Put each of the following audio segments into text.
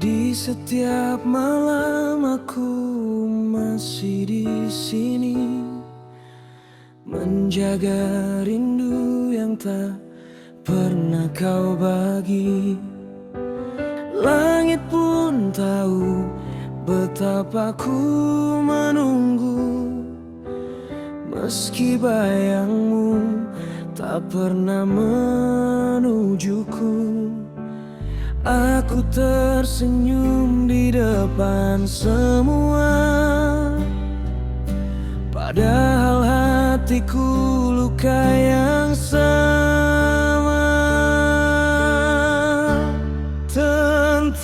Di setiap malam aku masih di sini, menjaga rindu yang tak pernah kau bagi. Langit pun tahu betapa ku menunggu, meski bayangmu tak pernah menujuku. Aku tersenyum di depan semua, padahal hatiku luka yang sama. Tentang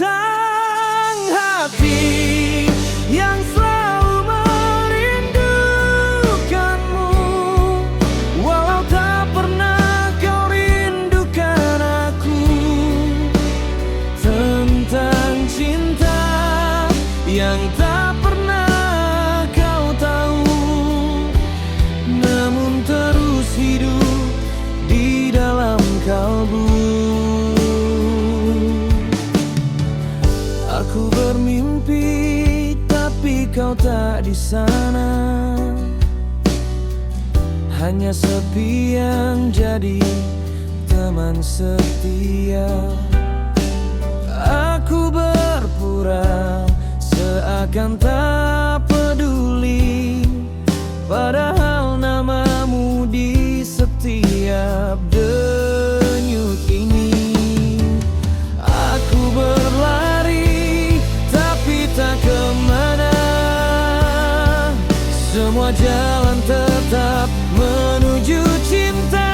hati yang selalu merindukanmu, walau tak pernah kau rindukan aku. Tentang cinta yang tak pernah kau tahu, namun terus hidup di dalam kalbu. Aku bermimpi tapi kau tak di sana, hanya sepi yang jadi teman setia. Aku berpura seakan tak peduli, padahal namamu di setiap denyut ini. Aku berlari tapi tak kemana, semua jalan tetap menuju cinta.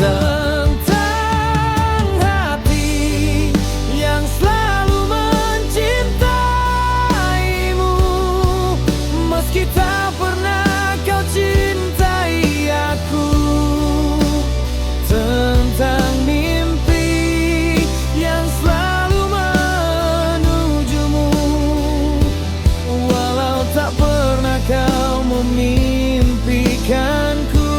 Tentang hati yang selalu mencintaimu, meski tak pernah kau cintai aku. Tentang mimpi yang selalu menujumu, walau tak pernah kau memimpikanku.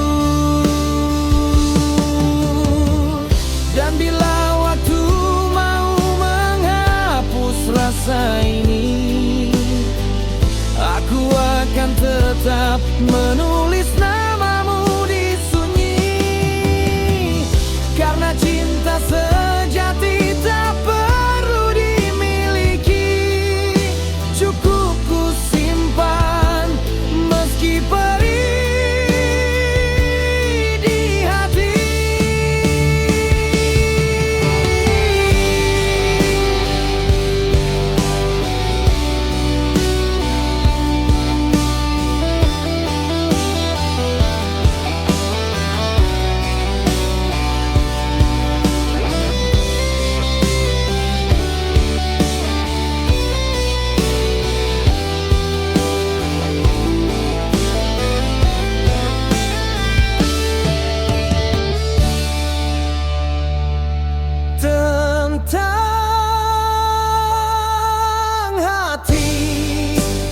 Dan bila waktu mau menghapus rasa ini, aku akan tetap menulis namamu di sunyi. Karena cinta sejati tak perlu dimiliki, cukup ku simpan meski perih di hati. Tentang hati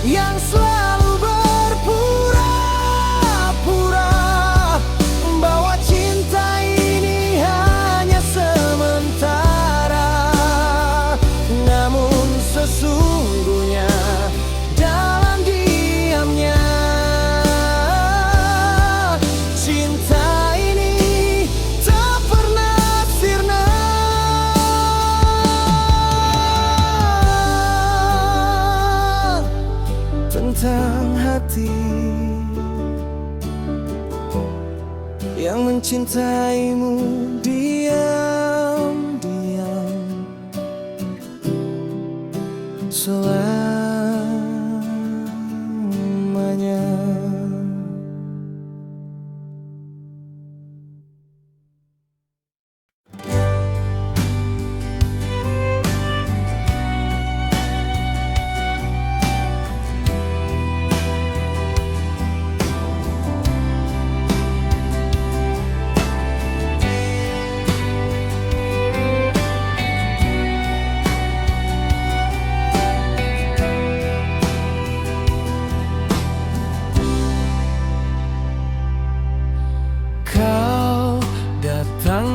yang selalu berpura-pura bahwa cinta ini hanya sementara, namun sesungguhnya dalam diamnya cinta ini tak pernah sirna. Tentang hati yang mencintaimu diam-diam selamanya.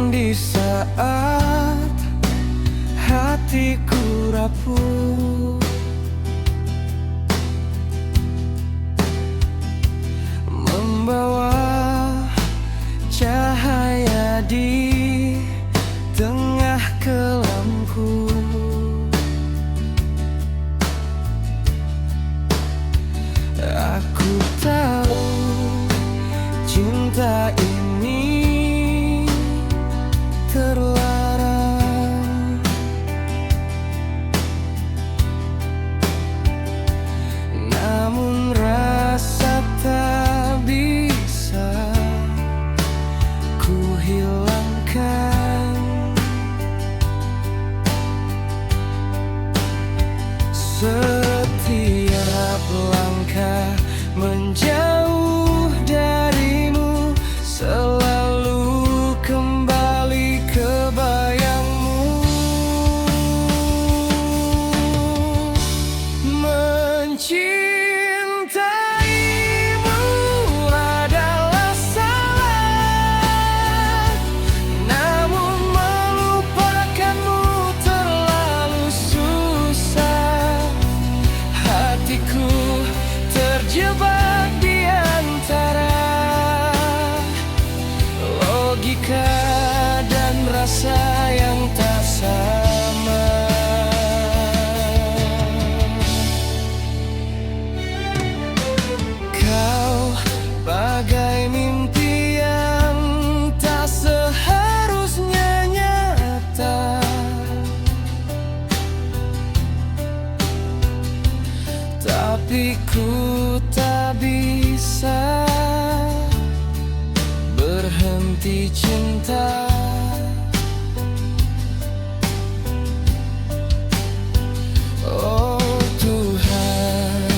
di saat hatiku rapuh, membawa cahaya di tengah kelamku. Aku tahu cinta ini terlarang, namun rasa tak bisa ku hilangkan. Setiap langkah menjauh darimu selalu kembali ke bayangmu. Mencintaimu adalah salah, namun melupakanmu terlalu susah. Hatiku terjebak di antara logika dan rasa yang tak sama. Kau bagai mimpi yang tak seharusnya nyata, tapi ku tak bisa berhenti cinta. Oh Tuhan,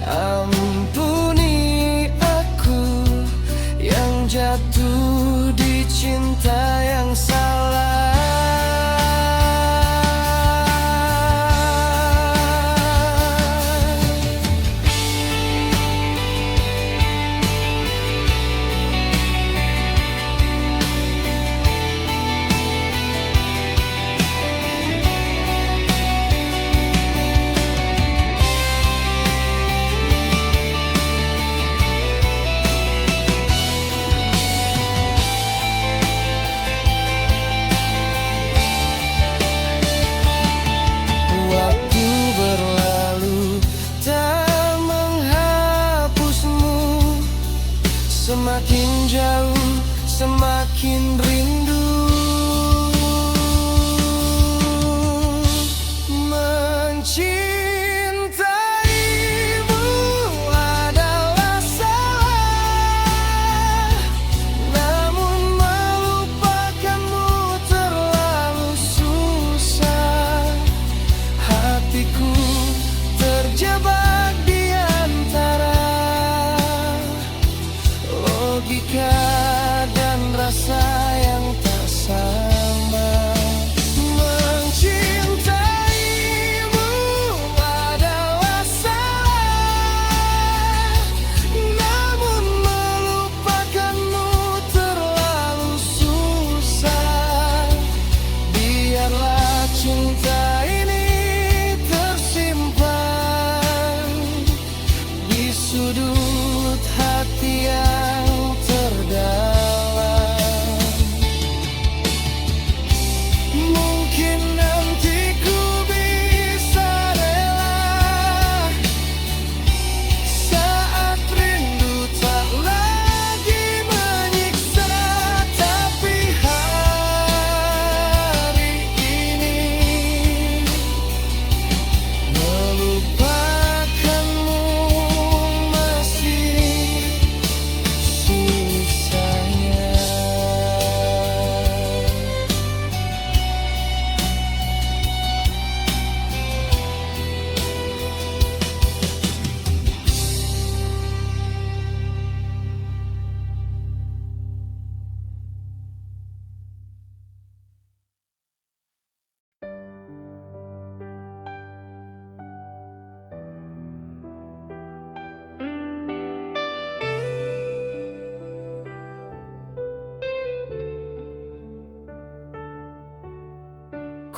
ampuni aku yang jatuh di cinta yang salah. Waktu berlalu tak menghapusmu, semakin jauh semakin rindu. Mencintaimu adalah salah, namun melupakanmu terlalu susah. Hatiku terjebak di antara logika dan rasa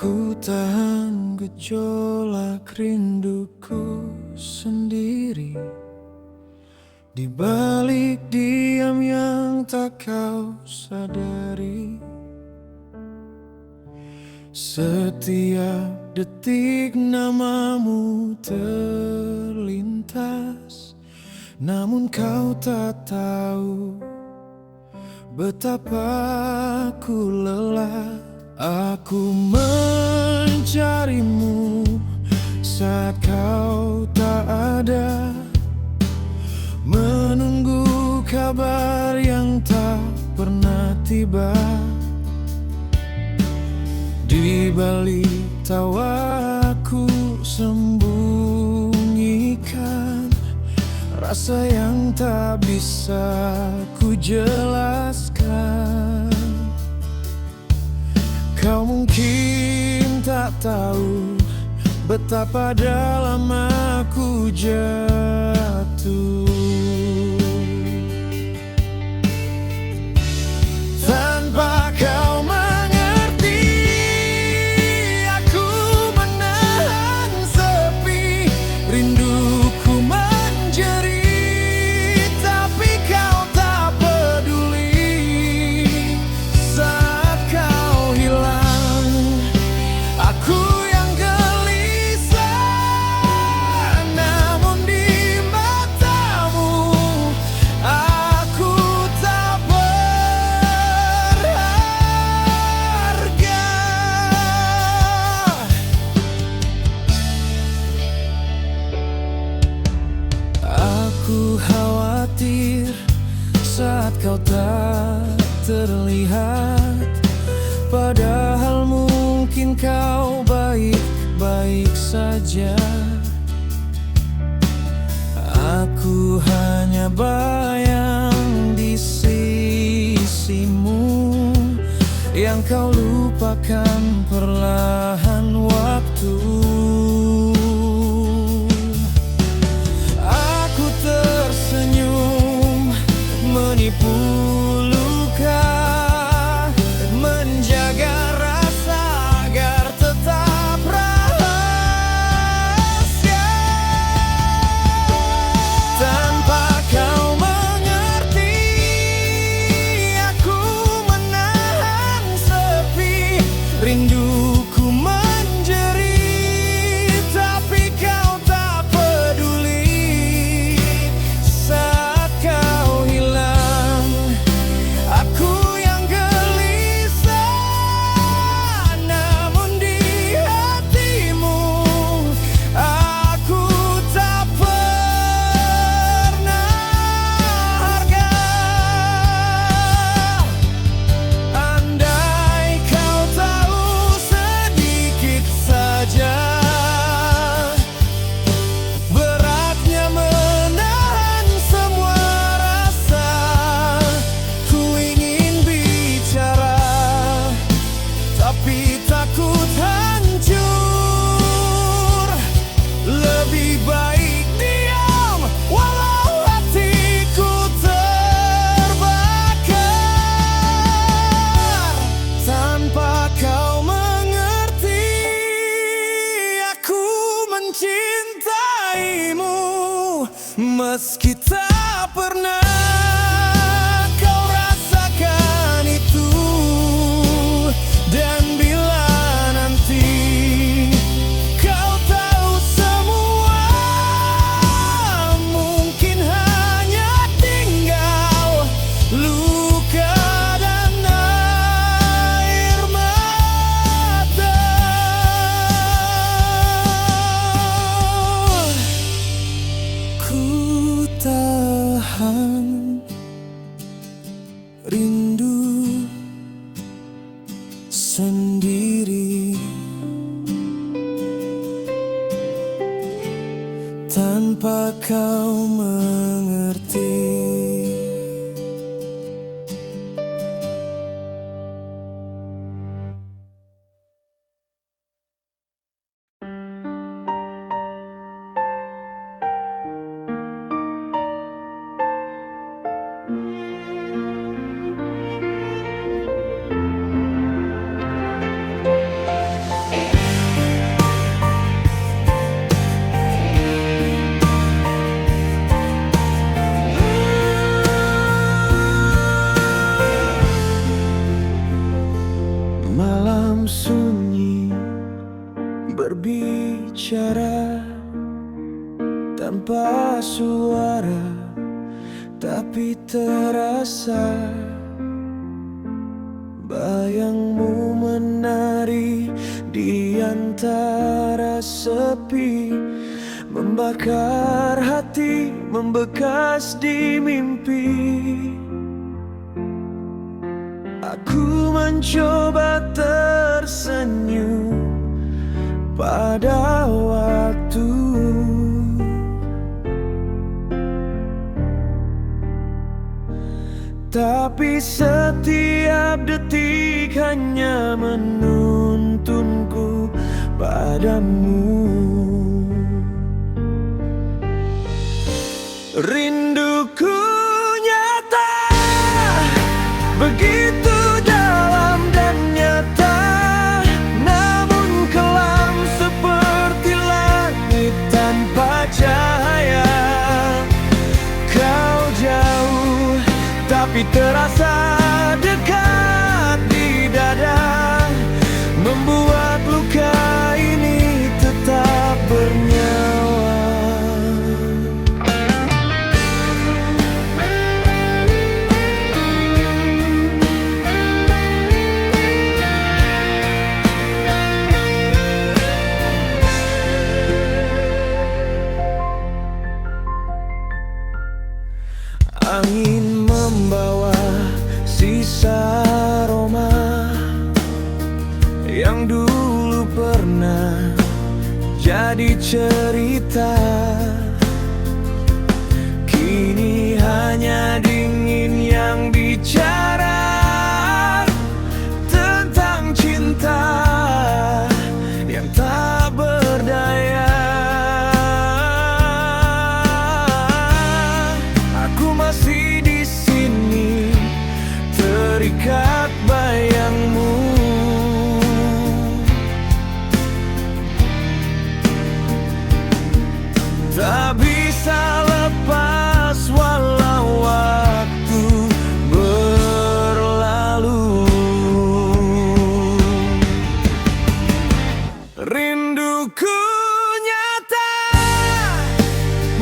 Ku tahan gejolak rinduku sendiri di balik diam yang tak kau sadari. Setiap detik namamu terlintas, namun kau tak tahu betapa ku lelah. Aku mencarimu saat kau tak ada, menunggu kabar yang tak pernah tiba. Di balik tawaku sembunyikan rasa yang tak bisa ku jelaskan. Kau mungkin tak tahu betapa dalam aku jatuh. Tanpa kau mengerti, aku menahan sepi, rinduku menjerit, tapi kau tak peduli. Saat kau hilang, aku yang gelisah, namun di matamu aku tak berharga. Aku khawatir saat kau tak terlihat, padahal mungkin kau baik-baik saja. Aku hanya bayang di sisimu yang kau lupakan perlahan waktu. Aku tersenyum menipu luka, menjaga rasa agar tetap rahasia. Tanpa kau mengerti, aku menahan sepi, rinduku menjerit, tapi kau tak peduli. Saat kau hilang, aku yang gelisah, namun di hatimu aku tak pernah harga. Andai kau tahu sedikit saja beratnya menahan semua rasa, ku ingin bicara tapi takut hancur. Lebih baik diam walau hatiku terbakar. Tanpa kau mengerti, aku mencintaimu meski tak pernah kau rasakan itu. Dan bila nanti kau tahu semua, mungkin hanya tinggal luka dan air mata. Ku tahan rindu sendiri tanpa kau mengerti. Malam sunyi berbicara tanpa suara, tapi terasa bayangmu menari di antara sepi, membakar hati, membekas di mimpi. Aku mencoba tersenyum pada waktu, tapi setiap detik hanya menuntunku padamu. Rinduku nyata, begitu dalam dan nyata, namun kelam seperti langit tanpa cahaya. Kau jauh tapi terasa dekat di dada, membuat luka ini tetap bernyawa. Angin membawa sisa aroma yang dulu pernah jadi cerita, kini hanya dingin yang bicara tentang cinta yang tak berdaya. Aku masih di sini, terikat bayangmu, tak bisa lepas walau waktu berlalu. Rinduku nyata,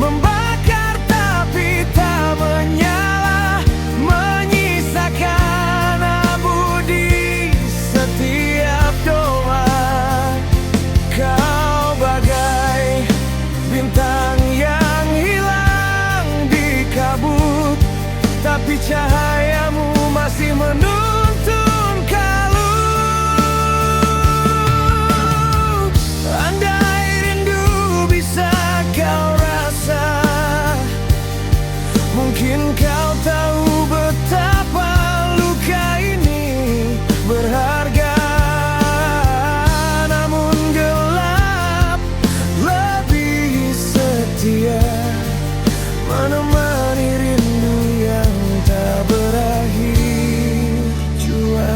membakar tapi tak menyala, menyisakan abu di setiap doa. Kau bagai bintang yang hilang di kabut, tapi cahayamu masih menuntun kalung. Andai rindu bisa kau rasa, mungkin kau tahu betapa luka ini berharga. Namun gelap lebih setia, menemani rindu yang tak berakhir jua.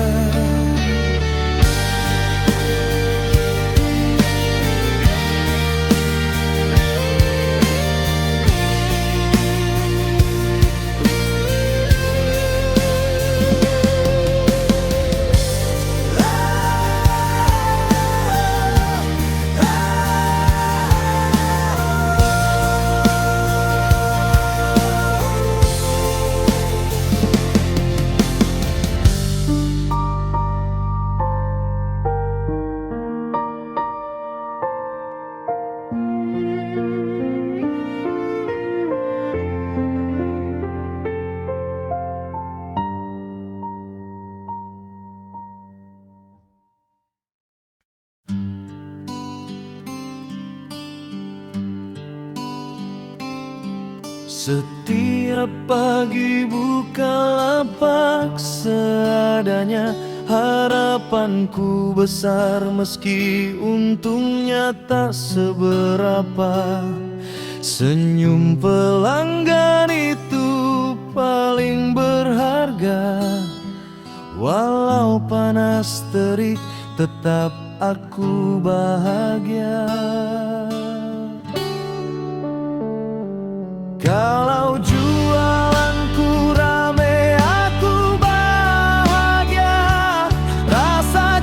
Setiap pagi buka lapak seadanya, harapanku besar meski untungnya tak seberapa. Senyum pelanggan itu paling berharga, walau panas terik tetap aku bahagia. Kalau jualanku rame aku bahagia, rasa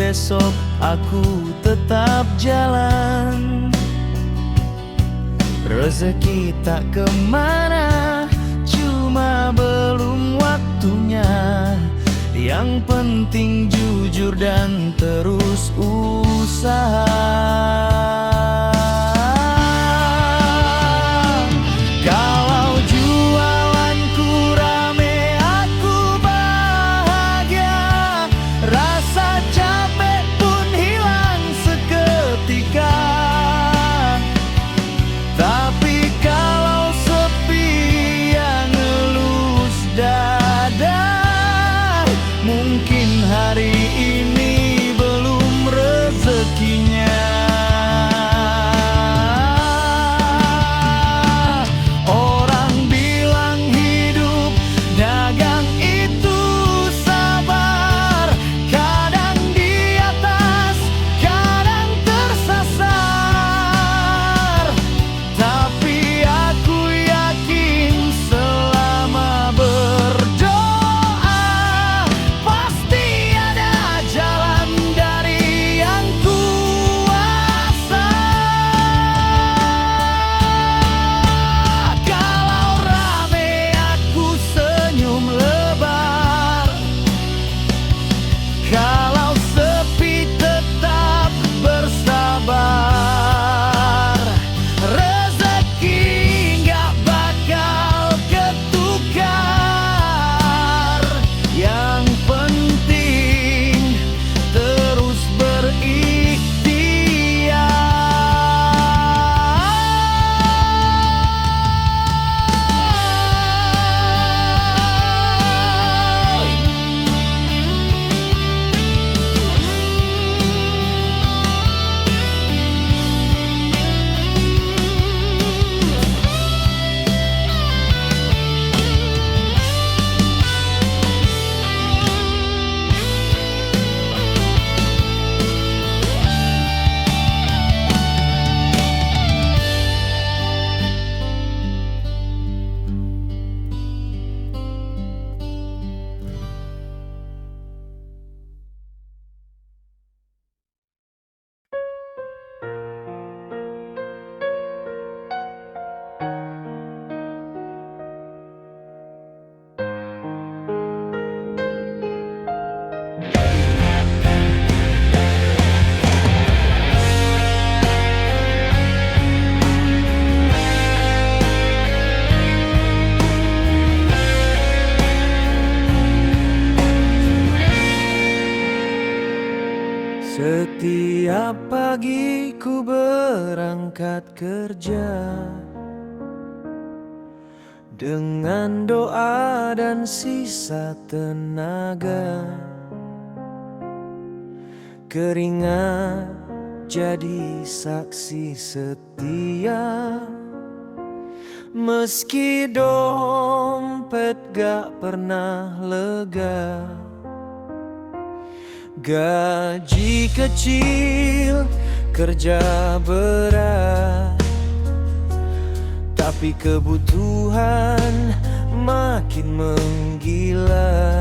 besok aku tetap jalan. Rezeki tak kemana, cuma belum waktunya. Yang penting jujur dan terus usaha. Kalau jualanku rame, aku bahagia. Rasa capek pun hilang seketika. Tapi kalau sepi yang ngelus dada, mungkin hari ini belum rezekinya. Orang bilang hidup dagang itu sabar, kadang di atas, kadang tersasar. Tapi aku yakin selama berdoa pasti ada jalan dari yang kuasa. Kalau rame aku senyum lebar, kalau sepi tetap bersabar. Rezeki nggak bakal ketukar. Yang penting terus berikhtiar. Setiap pagi ku berangkat kerja dengan doa dan sisa tenaga. Keringat jadi saksi setia, meski dompet gak pernah lega. Gaji kecil, kerja berat, tapi kebutuhan makin menggila.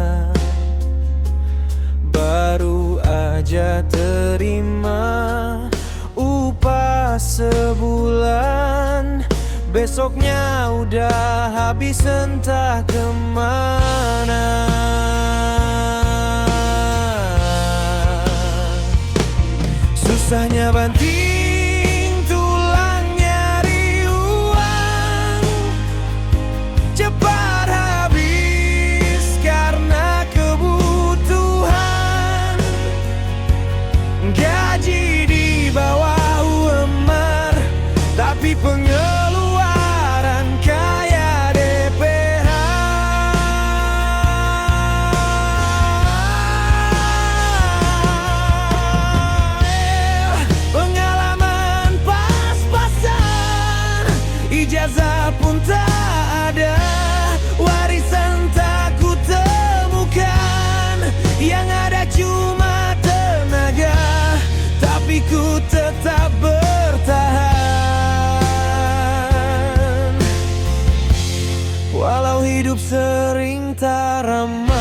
Baru aja terima upah sebulan, besoknya udah habis entah kemana. Susahnya banting tulang nyari uang, cepat habis karena kebutuhan. Gaji di bawah UMR, tapi pengeluaran kayak DPH. Pengalaman pas-pasan, ijazah pun tak ada, warisan tak ku temukan. Yang ada cuma tenaga, tapi ku tetap bertahan. Walau hidup sering tak ramah.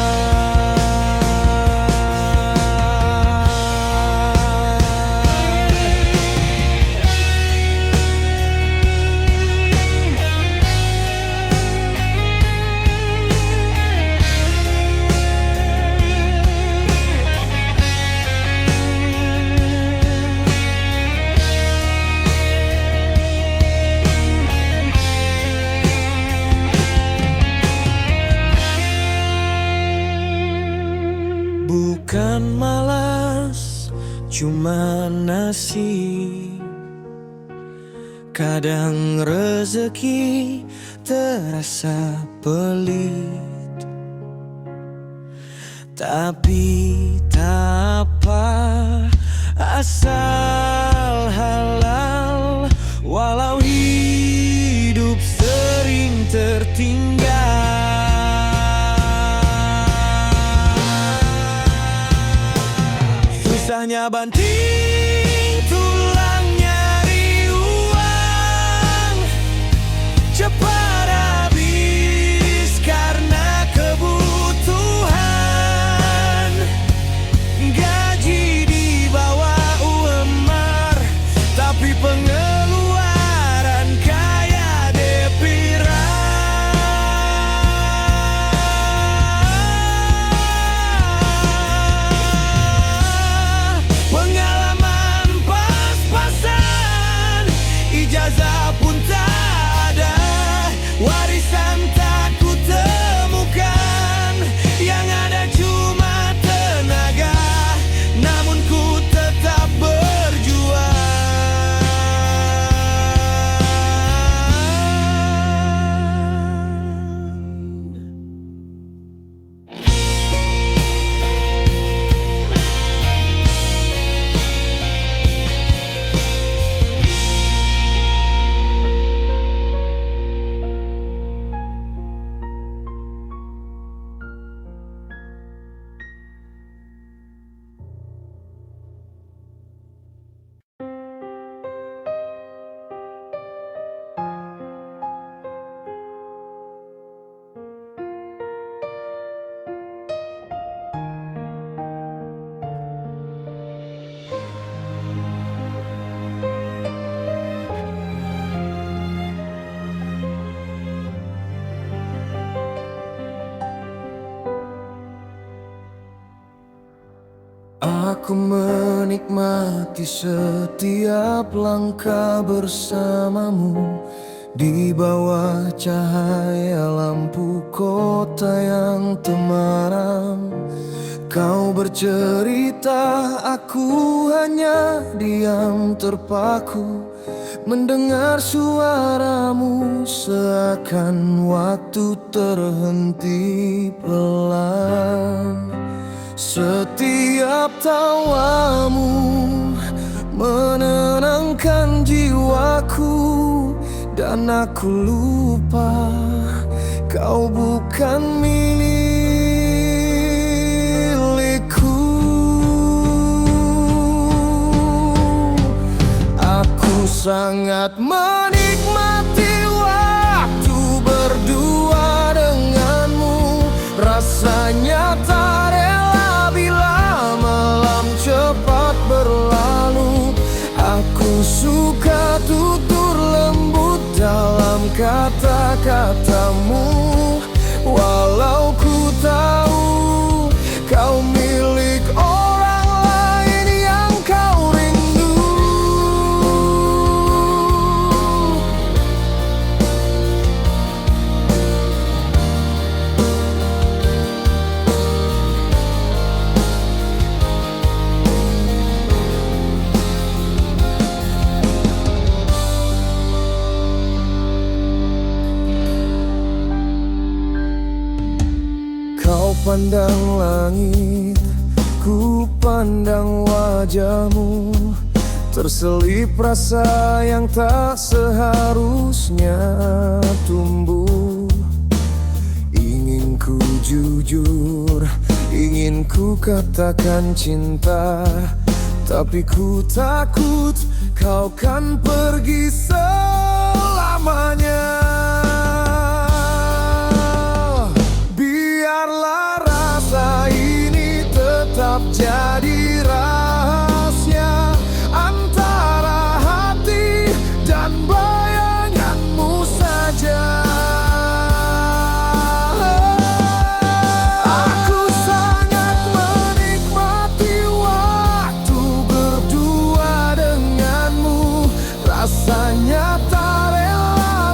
bukan malas, cuma nasib. Kadang rezeki terasa pelit, tapi tak apa, asal halal. Walau hidup sering tertinggal, susahnya banting tulang nyari uang, cepat habis karena kebutuhan. Gaji di bawah UMR, tapi pengeluaran kayak Depira. Pengalaman pas-pasan, ijazah pun tak ada, warisan tak ku temukan, yang ada cuma tenaga, namun ku tetap berjuang. Aku menikmati setiap langkah bersamamu di bawah cahaya lampu kota yang temaram. Kau bercerita, aku hanya diam terpaku, mendengar suaramu seakan waktu terhenti pelan. Setiap tawamu menenangkan jiwaku, dan aku lupa kau bukan milikku. Aku sangat menikmati waktu berdua denganmu, rasanya tak rela bila malam cepat berlalu. Aku suka tutur lembut dalam kata-katamu, walau ku tahu kau milik orang lain yang kau rindu. Kau pandang langit, ku pandang wajahmu, terselip rasa yang tak seharusnya tumbuh. Ingin ku jujur, ingin ku katakan cinta, tapi ku takut kau kan pergi selamanya. Biarlah rasa ini tetap jadi rahasia antara hati dan bayanganmu saja. Aku sangat menikmati waktu berdua denganmu, rasanya tak rela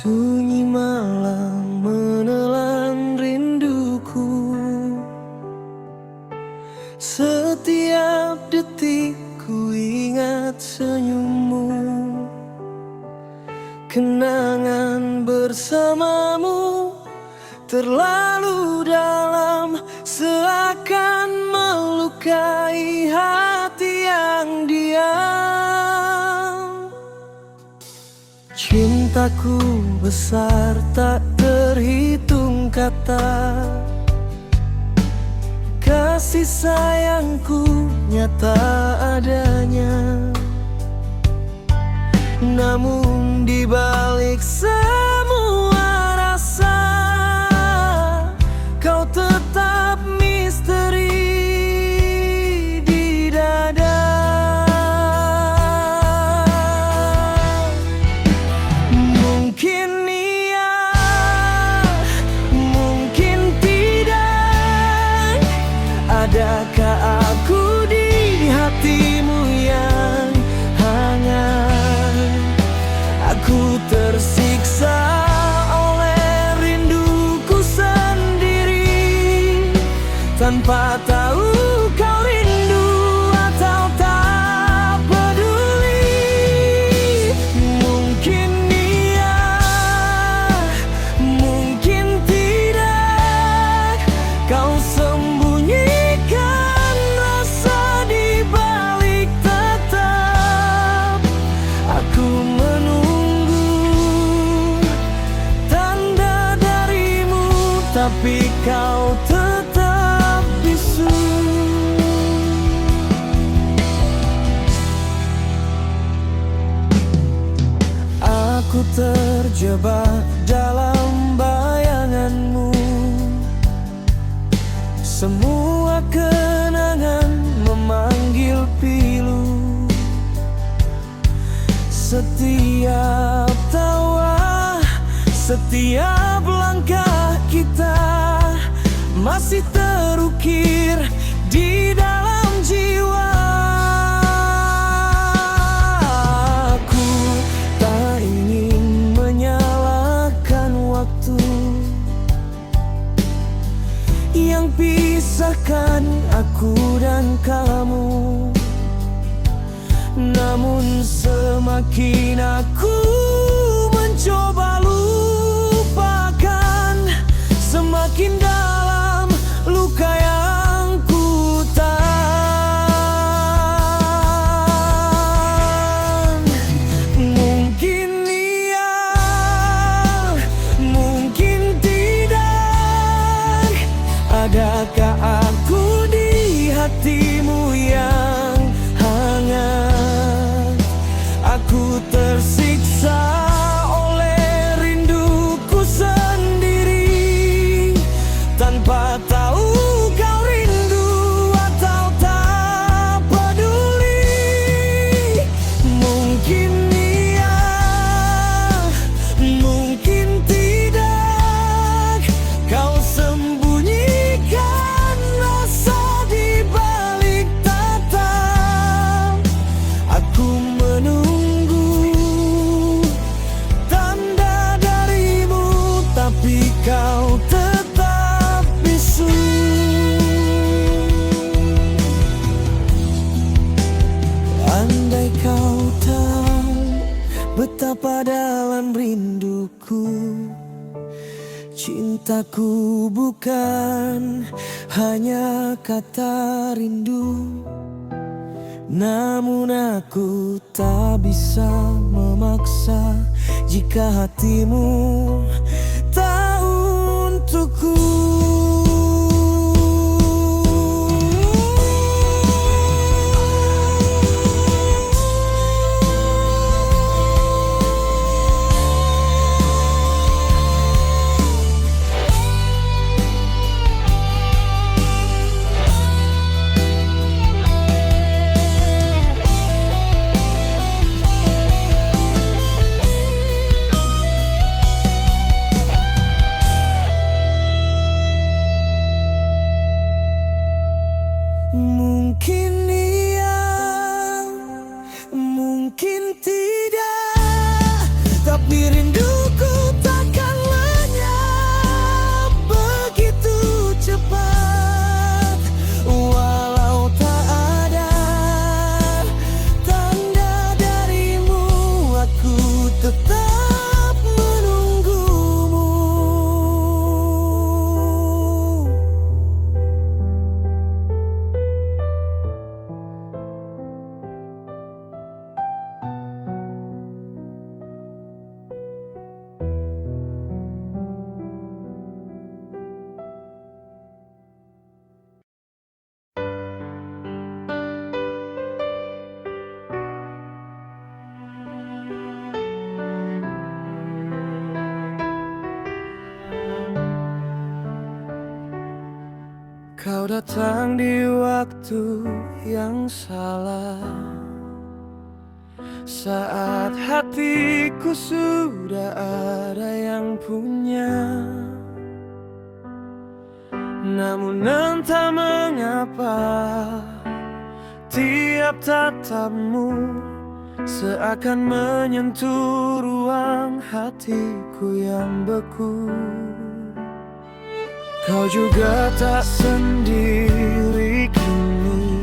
Sunyi malam menelan rinduku. Setiap detik ku ingat senyummu. Kenangan bersamamu terlalu dalam, seakan melukai hati yang diam. Cintaku besar tak terhitung kata, kasih sayangku nyata adanya. Namun di balik semua rasa, kau tetap misteri di dada. Mungkin iya, mungkin tidak. Adakah aku di hatimu yang hangat? Aku tersiksa oleh rinduku sendiri, tanpa tahu kau rindu atau tak peduli. Mungkin iya, mungkin tidak. Kau sembunyikan rasa di balik tetap aku tapi kau tetap bisu. Aku terjebak dalam bayanganmu. Semua kenangan memanggil pilu. Setiap tawa, setiap langkah kita masih terukir di dalam jiwa. Aku tak ingin menyalahkan waktu yang pisahkan aku dan kamu. Namun semakin aku mencoba lupakan, semakin dalam luka yang ku tahan. Mungkin iya, mungkin tidak. Adakah aku di hatimu yang hangat? Aku tersiksa oleh rinduku sendiri, tanpa tahu kau rindu atau tak peduli. Mungkin iya, mungkin tidak. Kau sembunyikan rasa di balik tatap aku menunggu tanda darimu, tapi kau tetap bisu. Andai kau tahu betapa dalam rinduku, cintaku bukan hanya kata rindu. Namun aku tak bisa memaksa jika hatimu tak untukku. datang di waktu yang salah, saat hatiku sudah ada yang punya. Namun entah mengapa tiap tatapmu seakan menyentuh ruang hatiku yang beku. Kau juga tak sendiri kini,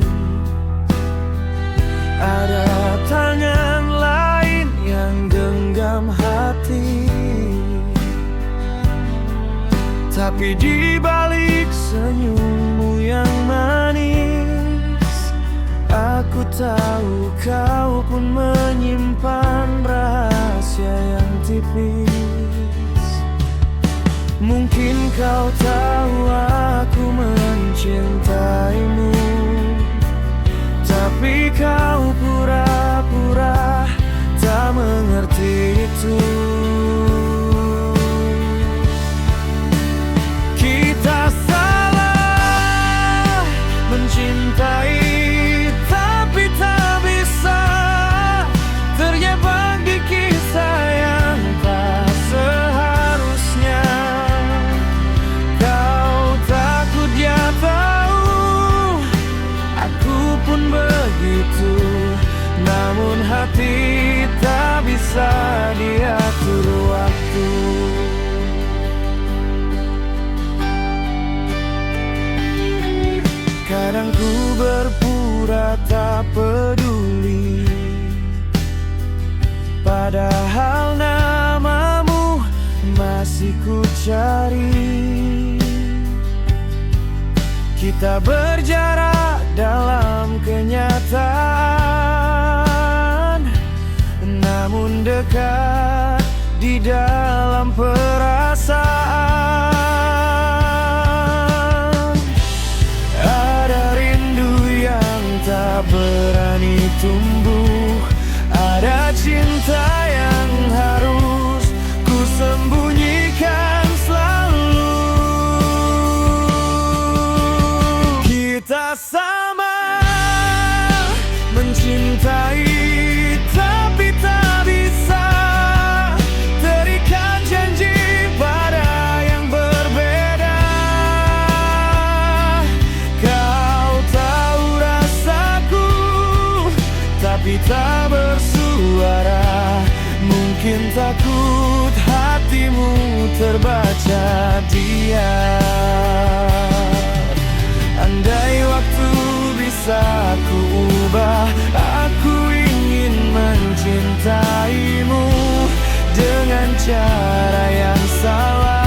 ada tangan lain yang genggam hati. Tapi di balik senyummu yang manis, aku tahu kau pun menyimpan rahasia yang tipis. Mungkin kau tahu aku mencintaimu, tapi kau pura-pura tak mengerti itu. Kita salah mencintai, tapi tak bisa terjebak di kisah yang tak seharusnya. Kau takut dia tahu, aku pun begitu. Namun hati tak bisa diatur waktu. Kadang ku berpura tak peduli, padahal namamu masih ku cari. Kita berjarak dalam kenyataan, namun dekat di dalam perasaan. Ada rindu yang tak berani tumbuh, ada cinta yang harus ku sembunyikan selalu. Kita sama mencintai, tapi tak bisa terikat janji pada yang berbeda. Kau tahu rasaku, tapi tak bersuara. Mungkin takut hatimu terbaca diam. Andai waktu bisa ku ubah, aku ingin mencintaimu dengan cara yang salah.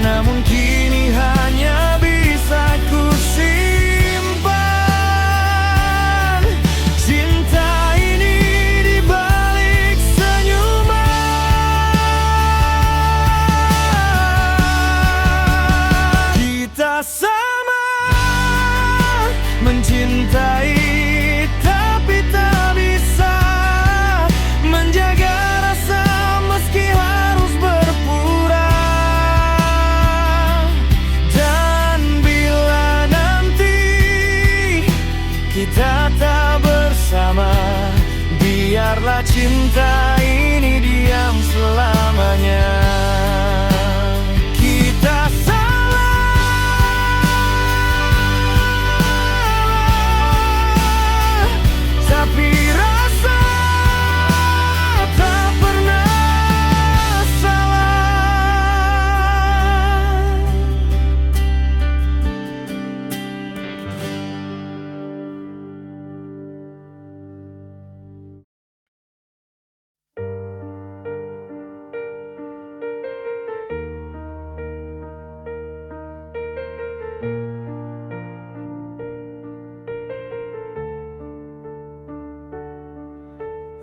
Namun kini hanya bisa ku simpan cinta ini di balik senyuman. Kita sama mencintai, tapi tak bisa menjaga rasa meski harus berpura. Dan bila nanti kita tak bersama, biarlah cinta ini diam selamanya. Kita salah, tapi rasa tak pernah salah.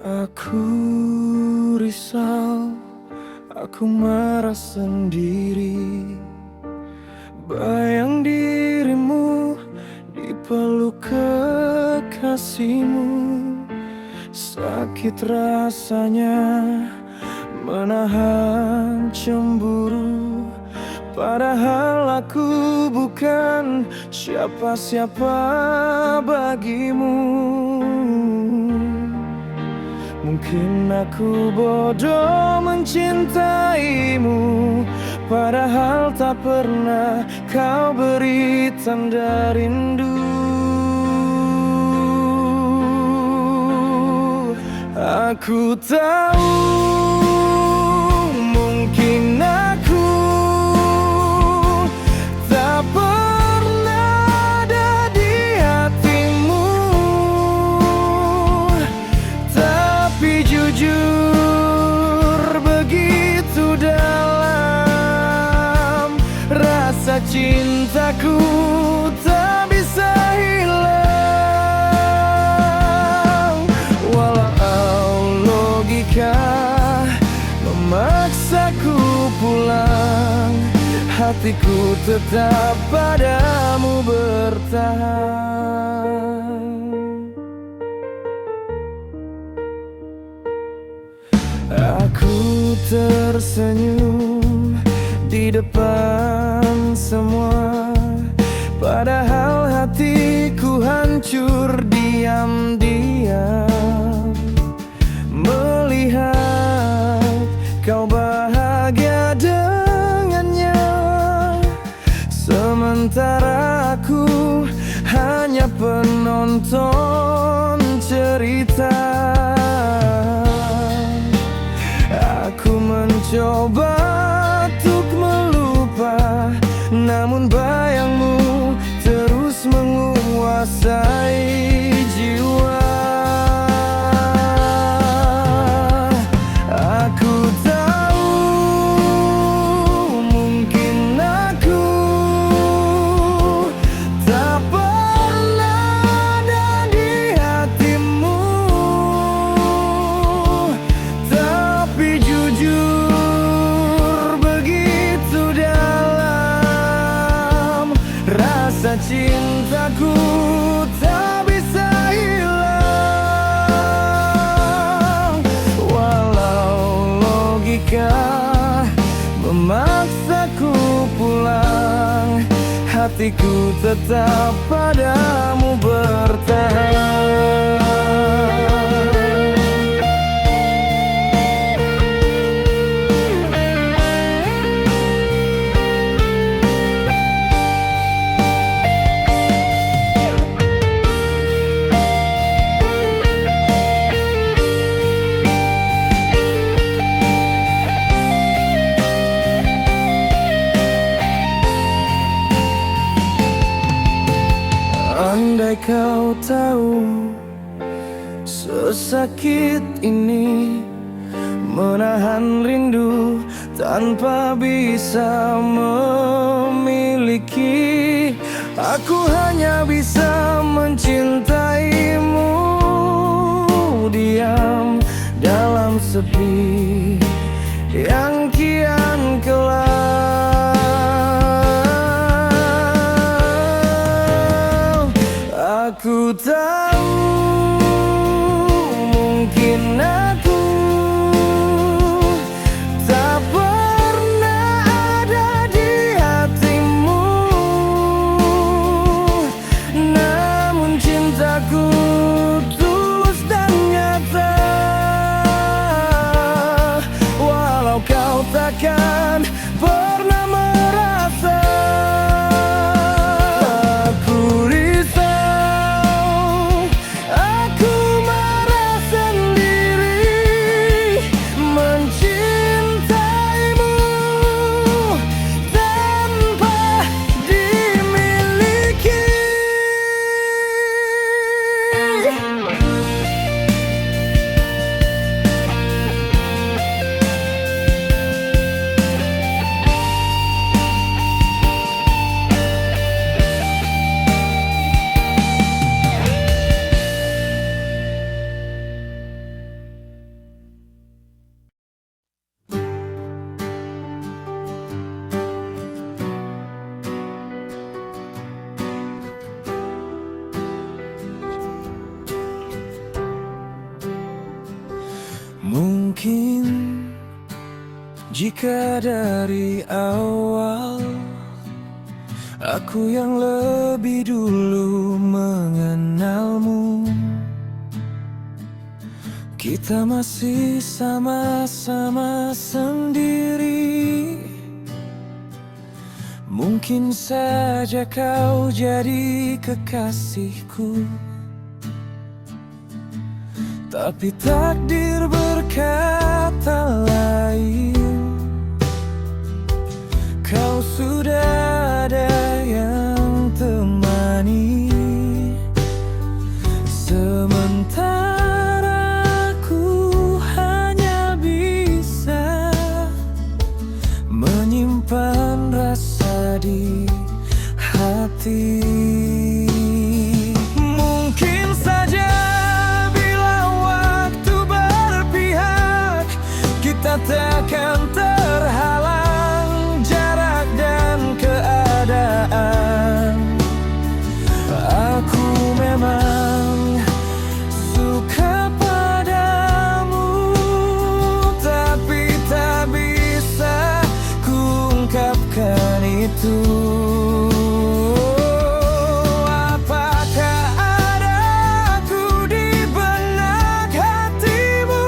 Aku risau, aku marah sendiri. Bayang dirimu dipeluk kekasihmu. Sakit rasanya menahan cemburu, Padahal aku bukan siapa-siapa bagimu. Mungkin aku bodoh mencintaimu, padahal tak pernah kau beri tanda rindu. Aku tahu mungkin aku tak pernah ada di hatimu, tapi jujur begitu dalam rasa cintaku tak bisa hilang. Walau logika memaksaku pulang, hatiku tetap padamu bertahan. Aku tersenyum di depan semua, padahal hatiku hancur diam-diam melihat kau bahagia dengannya, sementara aku hanya penonton cerita. Aku mencoba untuk melupa, namun bayangmu terus menguasai jiwa. Aku tahu mungkin aku tak pernah ada di hatimu, tapi jujur begitu dalam rasa cintaku tak bisa hilang. Walau logika memaksaku pulang, hatiku tetap padamu bertahan. Andai kau tahu sesakit ini menahan rindu tanpa bisa memiliki, aku hanya bisa mencintaimu diam dalam sepi yang kian kelam. Aku tahu mungkin aku tak pernah ada di hatimu, namun cintaku tulus dan nyata. Walau kau takkan pernah merasa, mungkin Jika dari awal aku yang lebih dulu mengenalmu, kita masih sama-sama sendiri. Mungkin saja kau jadi kekasihku, tapi takdir berkata lain. Kau sudah ada yang temani, sementara aku hanya bisa menyimpan rasa di hati. Mungkin saja bila waktu berpihak, kita takkan terhalang jarak dan keadaan. Aku memang suka padamu, tapi tak bisa kuungkapkan itu. Apakah ada aku di benak hatimu?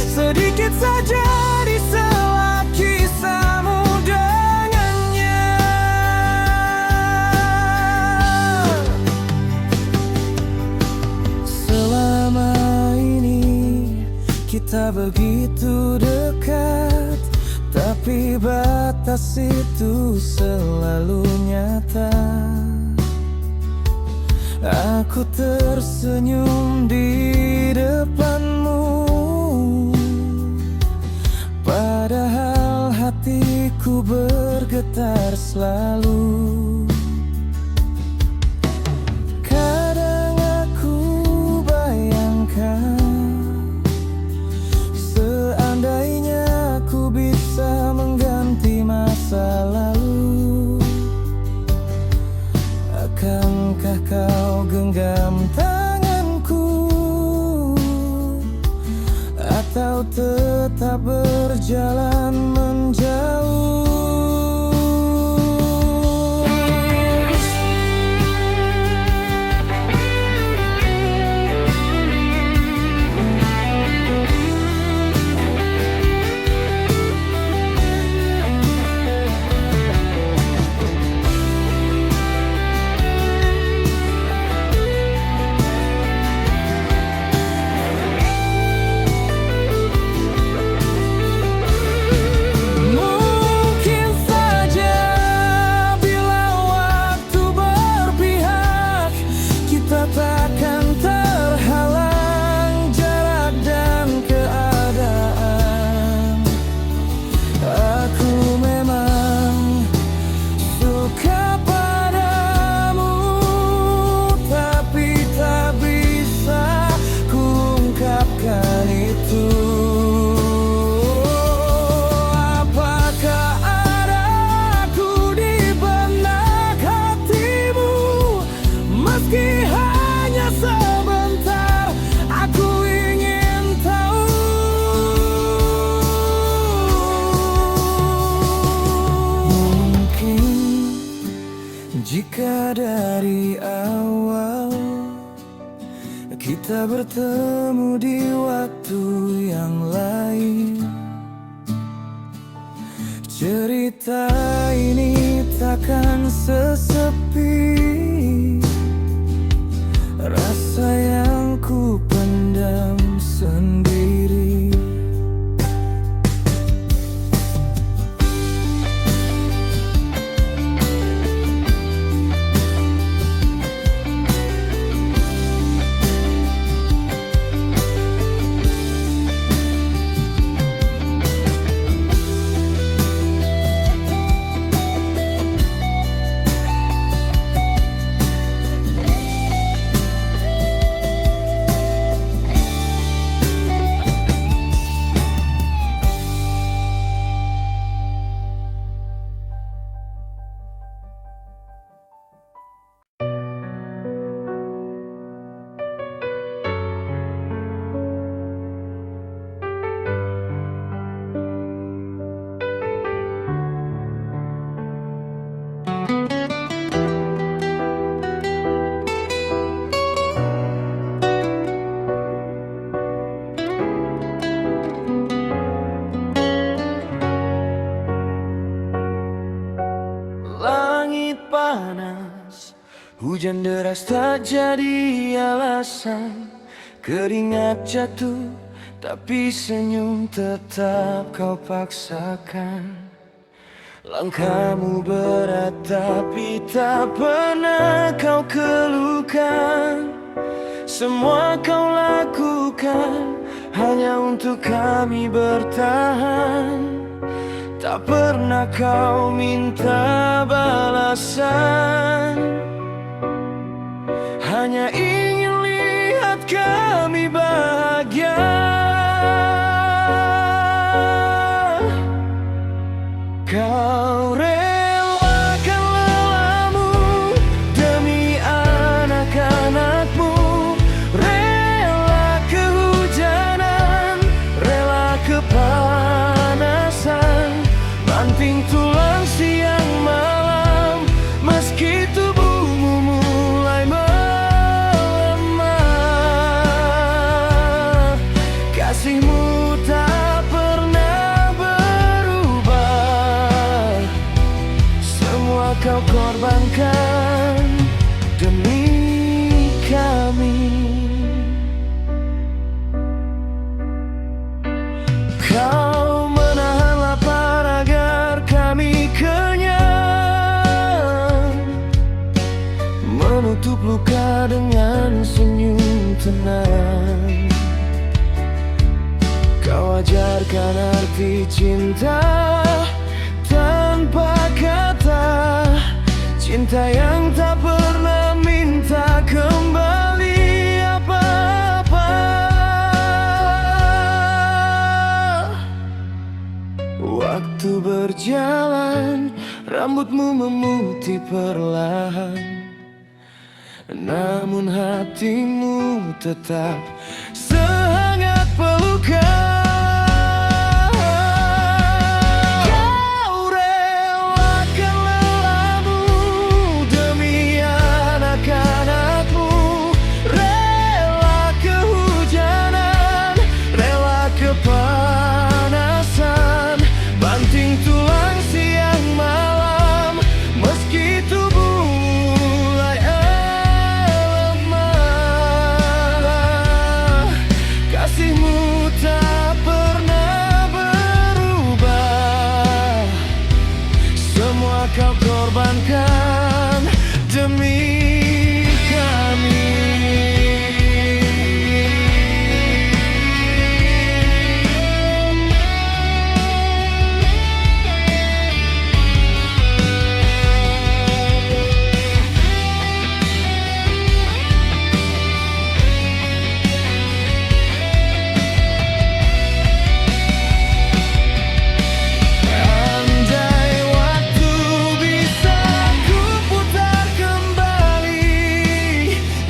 Sedikit saja di sela kisahmu dengannya. Selama ini kita begitu dekat, tapi batas itu selalu nyata. Aku tersenyum di depanmu, padahal hatiku bergetar selalu. Kadang aku bayangkan, seandainya aku bisa mengganti masa lalu, akankah kau genggam tanganku, atau tetap berjalan menjauh? Hujan deras tak jadi alasan, keringat jatuh tapi senyum tetap kau paksakan. Langkahmu berat tapi tak pernah kau keluhkan. Semua kau lakukan hanya untuk kami bertahan. Tak pernah kau minta balasan, hanya ingin lihat kami bahagia. Kau relakan lelahmu demi anak-anakmu, rela kehujanan, rela kepanasan, banting tulang siang malam, meski tubuhmu mulai melemah. Kasihmu tak pernah berubah, semua kau korbankan demi kami. Kau menahan lapar agar kami kenyang, menutup luka dengan senyum tenang. Kau ajarkan arti cinta tanpa kata, cinta yang tak pernah minta kembali apa-apa. Waktu berjalan, rambutmu memutih perlahan, namun hatimu tetap sehangat pelukan. Kau relakan lelahmu demi anak-anakmu, rela kehujanan, rela kepanasan, banting tulang siang malam, meski tubuh mulai lemah. Kasihmu tak pernah berubah, semua kau korbankan demi kami. Andai waktu bisa ku putar kembali,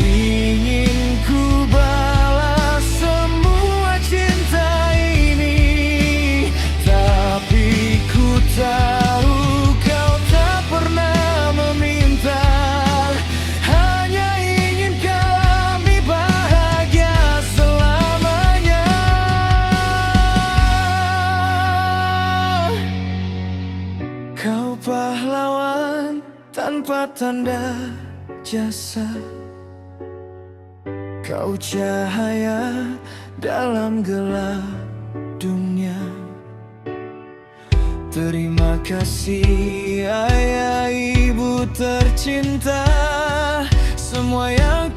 ingin ku balas semua cinta ini. Tapi ku tahu kau tak pernah meminta, hanya ingin kami bahagia selamanya. Kau pahlawan tanpa tanda jasa, kau cahaya dalam gelap dunia. Terima kasih ayah ibu tercinta, semua yang